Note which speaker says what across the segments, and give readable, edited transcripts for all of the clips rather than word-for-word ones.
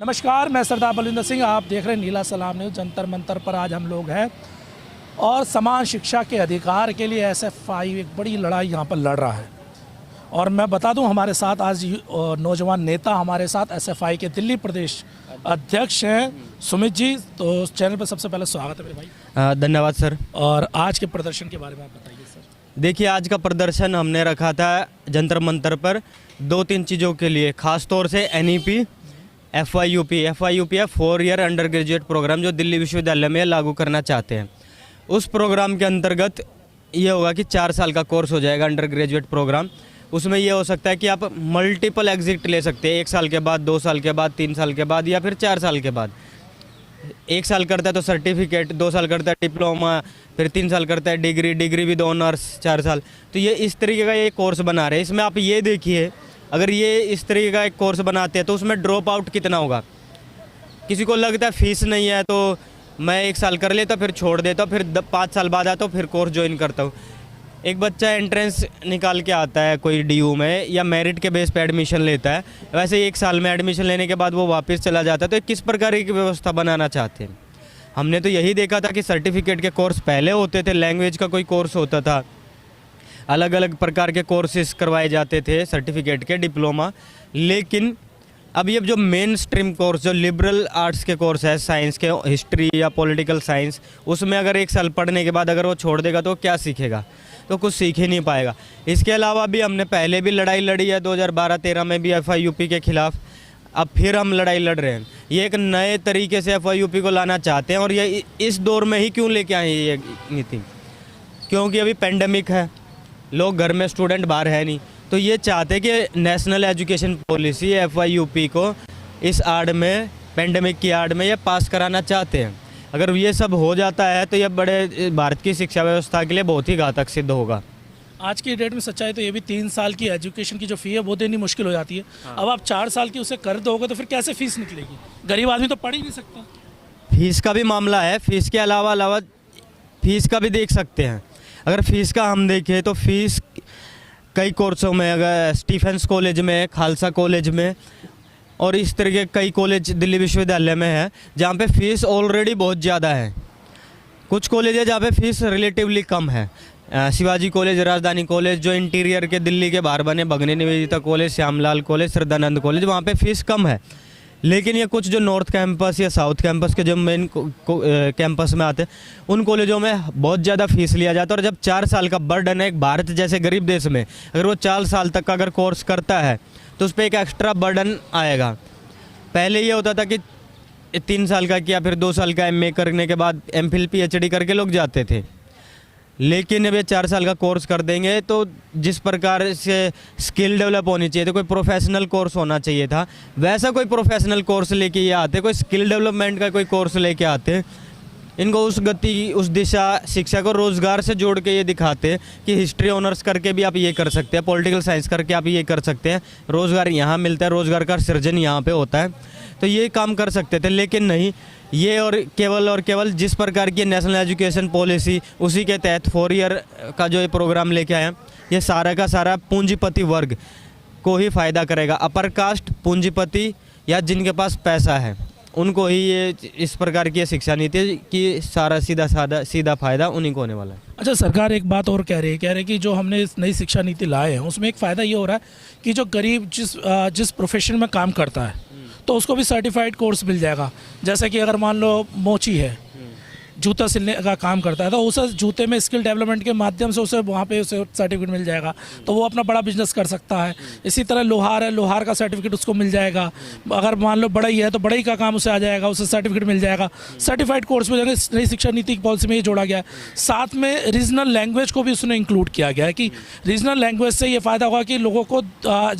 Speaker 1: नमस्कार, मैं सरदार बलविंदर सिंह। आप देख रहे हैं नीला सलाम न्यूज़। जंतर मंतर पर आज हम लोग हैं और समान शिक्षा के अधिकार के लिए एसएफआई एक बड़ी लड़ाई यहाँ पर लड़ रहा है। और मैं बता दूं, हमारे साथ आज नौजवान नेता हमारे साथ एसएफआई के दिल्ली प्रदेश अध्यक्ष हैं सुमित जी। तो चैनल पर सबसे पहले स्वागत है मेरे भाई।
Speaker 2: धन्यवाद सर।
Speaker 1: और आज के प्रदर्शन के बारे में आप बताइए सर।
Speaker 2: देखिए, आज का प्रदर्शन हमने रखा था जंतर मंतर पर 2-3 चीज़ों के लिए, ख़ास तौर से NEP FYUP है 4 ईयर अंडर ग्रेजुएट प्रोग्राम जो दिल्ली विश्वविद्यालय में लागू करना चाहते हैं। उस प्रोग्राम के अंतर्गत ये होगा कि 4 साल का कोर्स हो जाएगा अंडर ग्रेजुएट प्रोग्राम। उसमें ये हो सकता है कि आप मल्टीपल एग्जिट ले सकते हैं, 1 साल के बाद, 2 साल के बाद, 3 साल के बाद या फिर 4 साल के बाद। 1 साल करता है तो सर्टिफिकेट, 2 साल करता है डिप्लोमा, फिर 3 साल करता है डिग्री विद ऑनर्स 4 साल। तो ये इस तरीके का ये कोर्स बना रहे हैं। इसमें आप ये देखिए, अगर ये इस तरीके का एक कोर्स बनाते हैं तो उसमें ड्रॉप आउट कितना होगा। किसी को लगता है फीस नहीं है तो मैं 1 साल कर लेता, फिर छोड़ देता, फिर 5 साल बाद आता हूँ, फिर कोर्स ज्वाइन करता हूँ। एक बच्चा एंट्रेंस निकाल के आता है कोई DU में या मेरिट के बेस पे एडमिशन लेता है, वैसे 1 साल में एडमिशन लेने के बाद वो वापस चला जाता है। तो किस प्रकार की व्यवस्था बनाना चाहते हैं? हमने तो यही देखा था कि सर्टिफिकेट के कोर्स पहले होते थे, लैंग्वेज का कोई कोर्स होता था, अलग अलग प्रकार के कोर्सेज करवाए जाते थे सर्टिफिकेट के, डिप्लोमा। लेकिन अब ये जो मेन स्ट्रीम कोर्स, जो लिबरल आर्ट्स के कोर्स है, साइंस के, हिस्ट्री या पॉलिटिकल साइंस, उसमें अगर 1 साल पढ़ने के बाद अगर वो छोड़ देगा तो क्या सीखेगा? तो कुछ सीख ही नहीं पाएगा। इसके अलावा भी हमने पहले भी लड़ाई लड़ी है 2012-13 में भी FYUP के खिलाफ। अब फिर हम लड़ाई लड़ रहे हैं। ये एक नए तरीके से FYUP को लाना चाहते हैं। और ये इस दौर में ही क्यों लेके आए ये नीति? क्योंकि अभी पेंडेमिक है, लोग घर में, स्टूडेंट बाहर है नहीं, तो ये चाहते कि नेशनल एजुकेशन पॉलिसी FYUP को इस आड़ में, पेंडेमिक की आड़ में ये पास कराना चाहते हैं। अगर ये सब हो जाता है तो ये बड़े भारत की शिक्षा व्यवस्था के लिए बहुत ही घातक सिद्ध होगा।
Speaker 1: आज की डेट में सच्चाई तो ये भी 3 साल की एजुकेशन की जो फ़ी है वो देनी मुश्किल हो जाती है।
Speaker 2: हाँ।
Speaker 1: अब आप 4 साल की उसे कर दोगे तो फिर कैसे फीस निकलेगी? गरीब आदमी तो पढ़ ही नहीं सकता।
Speaker 2: फीस का भी मामला है। फीस के अलावा फीस का भी देख सकते हैं। अगर फ़ीस का हम देखें तो फ़ीस कई कोर्सों में, अगर स्टीफेंस कॉलेज में, खालसा कॉलेज में और इस तरह के कई कॉलेज दिल्ली विश्वविद्यालय में है जहाँ पे फ़ीस ऑलरेडी बहुत ज़्यादा है। कुछ कॉलेज है जहाँ पे फ़ीस रिलेटिवली कम है। शिवाजी कॉलेज, राजधानी कॉलेज, जो इंटीरियर के दिल्ली के बाहर बने, Bhagini Nivedita college, Shyamlal college, Shraddhanand college, वहाँ पे फ़ीस कम है। लेकिन ये कुछ जो नॉर्थ कैंपस या साउथ कैंपस के जो मेन कैंपस में आते हैं, उन कॉलेजों में बहुत ज़्यादा फीस लिया जाता है। और जब 4 साल का बर्डन है, एक भारत जैसे गरीब देश में अगर वो 4 साल तक का अगर कोर्स करता है तो उस पर एक एक्स्ट्रा बर्डन आएगा। पहले ये होता था कि 3 साल का किया, फिर 2 साल का MA करने के बाद MPhil PhD करके लोग जाते थे। लेकिन अब ये 4 साल का कोर्स कर देंगे तो जिस प्रकार से स्किल डेवलप होनी चाहिए, तो कोई प्रोफेशनल कोर्स होना चाहिए था, वैसा कोई प्रोफेशनल कोर्स लेके ये आते, कोई स्किल डेवलपमेंट का कोई कोर्स लेके आते। इनको उस गति, उस दिशा, शिक्षा को रोज़गार से जोड़ के ये दिखाते कि हिस्ट्री ऑनर्स करके भी आप ये कर सकते हैं, पॉलिटिकल साइंस करके आप ये कर सकते हैं, रोज़गार यहाँ मिलता है, रोज़गार का सृजन यहाँ पे होता है, तो ये काम कर सकते थे। लेकिन नहीं, ये और केवल जिस प्रकार की नेशनल एजुकेशन पॉलिसी, उसी के तहत 4 ईयर का जो ये प्रोग्राम लेके आए हैं, ये सारा का सारा पूंजीपति वर्ग को ही फ़ायदा करेगा। अपर कास्ट, पूंजीपति या जिनके पास पैसा है, उनको ही ये इस प्रकार की शिक्षा नीति की सारा सीधा फ़ायदा उन्हीं को होने वाला है।
Speaker 1: अच्छा, सरकार एक बात और कह रही है कि जो हमने इस नई शिक्षा नीति लाए हैं उसमें एक फ़ायदा ये हो रहा है कि जो गरीब जिस प्रोफेशन में काम करता है तो उसको भी सर्टिफाइड कोर्स मिल जाएगा। जैसे कि अगर मान लो मोची है, जूता सिलने का काम करता है, तो उस जूते में स्किल डेवलपमेंट के माध्यम से उसे वहाँ पे उसे सर्टिफिकेट मिल जाएगा, तो वो अपना बड़ा बिजनेस कर सकता है। इसी तरह लोहार है, लोहार का सर्टिफिकेट उसको मिल जाएगा। अगर मान लो बढ़ई है तो बढ़ई का काम उसे आ जाएगा, उसे सर्टिफिकेट मिल जाएगा। सर्टिफाइड कोर्स में जाएंगे। नई शिक्षा नीति की पॉलिसी में ये जोड़ा गया है। साथ में रीजनल लैंग्वेज को भी उसने इंक्लूड किया गया है कि रीजनल लैंग्वेज से ये फ़ायदा होगा कि लोगों को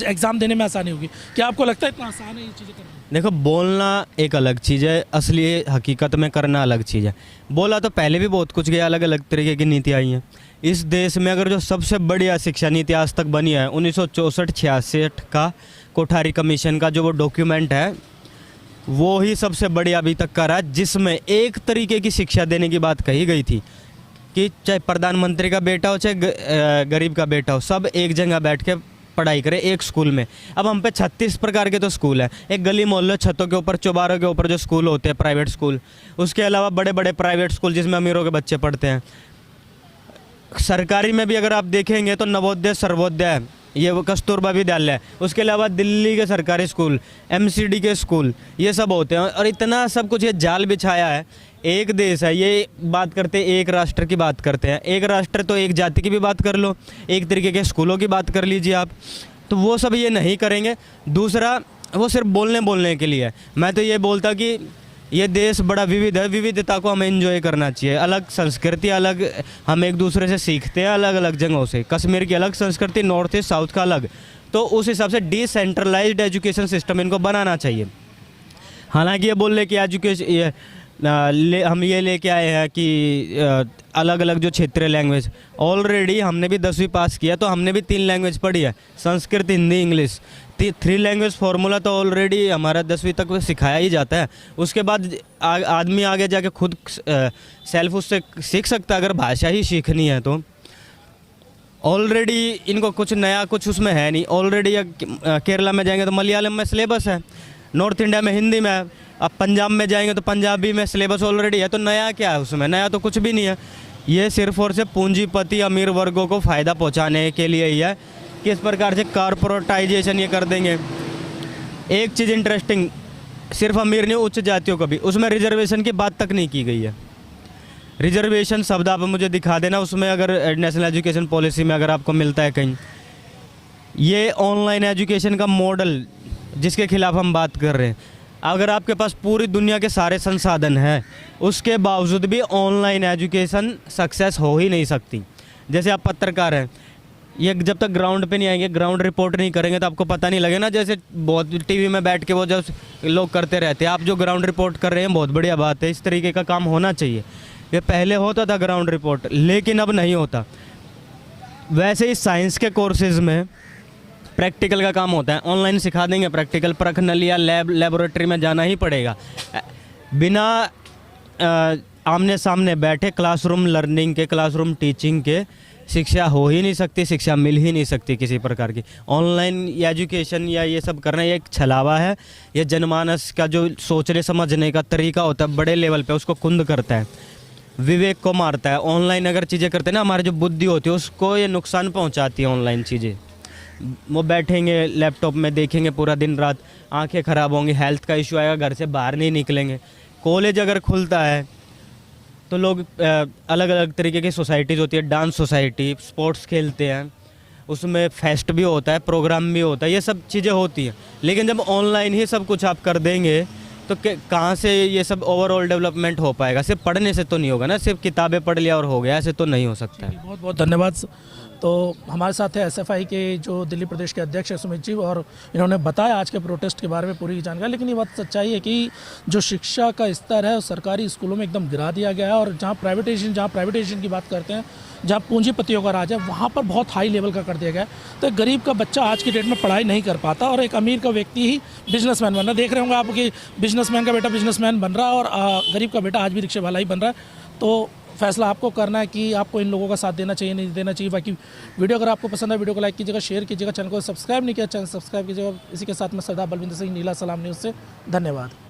Speaker 1: एग्ज़ाम देने में आसानी होगी। क्या आपको लगता है इतना आसान है ये चीज़ें करना?
Speaker 2: देखो, बोलना एक अलग चीज़ है, असली हकीकत में करना अलग चीज़ है। बोला तो पहले भी बहुत कुछ गया, अलग अलग तरीके की नीति आई हैं इस देश में। अगर जो सबसे बढ़िया शिक्षा नीति आज तक बनी है 1964-66 का कोठारी कमीशन का जो वो डॉक्यूमेंट है, वो ही सबसे बढ़िया अभी तक का रहा, जिसमें एक तरीके की शिक्षा देने की बात कही गई थी कि चाहे प्रधानमंत्री का बेटा हो, चाहे गरीब का बेटा हो, सब एक जगह बैठ के पढ़ाई करें एक स्कूल में। अब हम पे 36 प्रकार के तो स्कूल हैं, एक गली मोहल्ले छतों के ऊपर चौबारों के ऊपर जो स्कूल होते हैं प्राइवेट स्कूल, उसके अलावा बड़े बड़े प्राइवेट स्कूल जिसमें अमीरों के बच्चे पढ़ते हैं। सरकारी में भी अगर आप देखेंगे तो नवोदय, सर्वोदय, ये वो कस्तूरबा विद्यालय है, उसके अलावा दिल्ली के सरकारी स्कूल, एमसीडी के स्कूल, ये सब होते हैं। और इतना सब कुछ ये जाल बिछाया है। एक देश है, ये बात करते हैं एक राष्ट्र की बात करते हैं, एक राष्ट्र तो एक जाति की भी बात कर लो, एक तरीके के स्कूलों की बात कर लीजिए आप, तो वो सब ये नहीं करेंगे। दूसरा, वो सिर्फ बोलने के लिए है। मैं तो ये बोलता कि ये देश बड़ा विविध है, विविधता को हमें एंजॉय करना चाहिए। अलग संस्कृति, अलग हम एक दूसरे से सीखते हैं, अलग अलग जगहों से। कश्मीर की अलग संस्कृति, नॉर्थ ईस्ट साउथ का अलग, तो उस हिसाब से डिसेंट्रलाइज्ड एजुकेशन सिस्टम इनको बनाना चाहिए। हालांकि ये बोल रहे कि एजुकेशन हम ये लेके आए हैं कि अलग अलग जो क्षेत्रीय लैंग्वेज, ऑलरेडी हमने भी 10वीं पास किया तो हमने भी 3 लैंग्वेज पढ़ी है, Sanskrit, Hindi, English. 3 language formula तो ऑलरेडी हमारा 10वीं तक सिखाया ही जाता है। उसके बाद आदमी आगे जाके खुद सेल्फ उससे सीख सकता है अगर भाषा ही सीखनी है तो। ऑलरेडी इनको कुछ नया कुछ उसमें है नहीं। ऑलरेडी केरला में जाएंगे तो मलयालम में सिलेबस है, नॉर्थ इंडिया में हिंदी में है, अब पंजाब में जाएंगे तो पंजाबी में सिलेबस ऑलरेडी है। तो नया क्या है उसमें? नया तो कुछ भी नहीं है। ये सिर्फ और सिर्फ पूंजीपति अमीर वर्गों को फ़ायदा पहुंचाने के लिए ही है। किस प्रकार से कॉर्पोरेटाइजेशन ये कर देंगे। एक चीज़ इंटरेस्टिंग, सिर्फ अमीर नहीं, उच्च जातियों को भी, उसमें रिजर्वेशन की बात तक नहीं की गई है। रिजर्वेशन शब्द आप मुझे दिखा देना उसमें, अगर नेशनल एजुकेशन पॉलिसी में अगर आपको मिलता है कहीं। ये ऑनलाइन एजुकेशन का मॉडल जिसके खिलाफ हम बात कर रहे हैं, अगर आपके पास पूरी दुनिया के सारे संसाधन हैं, उसके बावजूद भी ऑनलाइन एजुकेशन सक्सेस हो ही नहीं सकती। जैसे आप पत्रकार हैं, ये जब तक ग्राउंड पे नहीं आएंगे, ग्राउंड रिपोर्ट नहीं करेंगे तो आपको पता नहीं लगे ना। जैसे बहुत टीवी में बैठ के वो जब लोग करते रहते हैं, आप जो ग्राउंड रिपोर्ट कर रहे हैं बहुत बढ़िया बात है, इस तरीके का काम होना चाहिए। ये पहले होता था ग्राउंड रिपोर्ट, लेकिन अब नहीं होता। वैसे ही साइंस के कोर्सेज़ में प्रैक्टिकल का काम होता है, ऑनलाइन सिखा देंगे प्रैक्टिकल, प्रखनल या लेबोरेटरी में जाना ही पड़ेगा। बिना आमने सामने बैठे क्लासरूम लर्निंग के, क्लासरूम टीचिंग के शिक्षा हो ही नहीं सकती, शिक्षा मिल ही नहीं सकती किसी प्रकार की। ऑनलाइन एजुकेशन या ये सब करना ये एक छलावा है। ये जनमानस का जो सोचने समझने का तरीका होता है बड़े लेवल पे, उसको कुंद करता है, विवेक को मारता है। ऑनलाइन अगर चीज़ें करते हैं ना, हमारी जो बुद्धि होती है उसको ये नुकसान पहुँचाती है ऑनलाइन चीज़ें। वो बैठेंगे लैपटॉप में, देखेंगे पूरा दिन रात, आंखें ख़राब होंगी, हेल्थ का इशू आएगा, घर से बाहर नहीं निकलेंगे। कॉलेज अगर खुलता है तो लोग अलग अलग तरीके की सोसाइटीज़ होती है, डांस सोसाइटी, स्पोर्ट्स खेलते हैं, उसमें फेस्ट भी होता है, प्रोग्राम भी होता है, ये सब चीज़ें होती हैं। लेकिन जब ऑनलाइन ही सब कुछ आप कर देंगे तो कहाँ से ये सब ओवरऑल डेवलपमेंट हो पाएगा? सिर्फ पढ़ने से तो नहीं होगा ना, सिर्फ किताबें पढ़ लिया और हो गया, ऐसे तो नहीं हो सकता है।
Speaker 1: बहुत बहुत धन्यवाद। तो हमारे साथ है एसएफआई के जो दिल्ली प्रदेश के अध्यक्ष है सुमित जी, और इन्होंने बताया आज के प्रोटेस्ट के बारे में पूरी जानकारी। लेकिन ये बात सच्चाई है कि जो शिक्षा का स्तर है सरकारी स्कूलों में एकदम गिरा दिया गया है, और जहाँ प्राइवेटाइजेशन की बात करते हैं, जहाँ पूंजीपतियों का राज है, वहाँ पर बहुत हाई लेवल का कर दिया गया है। तो एक गरीब का बच्चा आज की डेट में पढ़ाई नहीं कर पाता, और एक अमीर का व्यक्ति ही बिजनेसमैन बन रहा है। देख रहे होंगे आप कि बिजनेसमैन का बेटा बिजनेसमैन बन रहा है, और गरीब का बेटा आज भी रिक्शे वाला ही बन रहा है। तो फैसला आपको करना है कि आपको इन लोगों का साथ देना चाहिए, नहीं देना चाहिए। बाकी वीडियो अगर आपको पसंद है, वीडियो को लाइक कीजिएगा, शेयर कीजिएगा, चैनल को सब्सक्राइब नहीं किया चैनल सब्सक्राइब कीजिएगा। इसी के साथ मैं सरदार बलविंदर सिंह, नीला सलाम न्यूज़ से धन्यवाद।